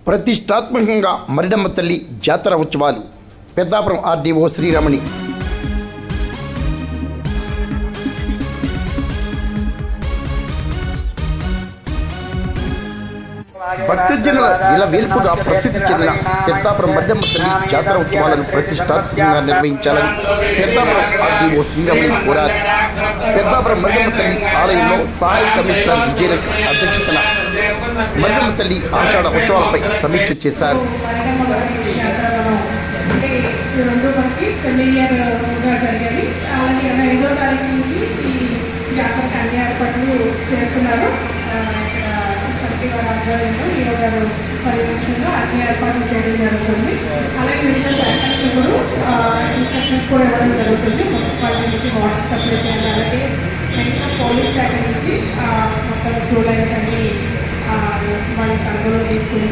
ప్రతిష్టాత్మకంగా మరిడమ్మ తల్లి జాతర ఉత్సవాలు. పెద్దాపురం ఆర్డీఓ శ్రీరమణి. భక్తజనుల ఇలా వేల్పుగా ప్రసిద్ధి చెందిన పెద్దాపురం మరిడమ్మ తల్లి జాతర ఉత్సవాలను ప్రతిష్టాత్మకంగా నిర్వహించాలని పెద్దాపురం ఆర్డీఓ శ్రీరమణి కోరారు. పెద్దాపురం మరిడమ్మ తల్లి ఆలయంలో సహాయ కమిషనర్ విజయలక్ష్మి అధ్యక్షతన మరిడమ్మ తల్లి ఆషాఢ ఉత్సవాలపై సమీక్ష చేశారు. ఆధ్వర్యంలో ఈరోజు పరిరక్షణలో అన్ని ఏర్పాట్లు చేయడం జరుగుతుంది. అలాగే మిగతా శాఖలకు కూడా ఇన్స్ట్రక్షన్స్ కూడా ఇవ్వడం జరుగుతుంది. మున్సిపాలిటీ నుంచి వాటర్ సప్లై చేయాలి. అలాగే మిగతా పోలీస్ శాఖ నుంచి మొత్తం క్యూ లైన్స్ అన్ని వాళ్ళ కంట్రోల్లో తీసుకుని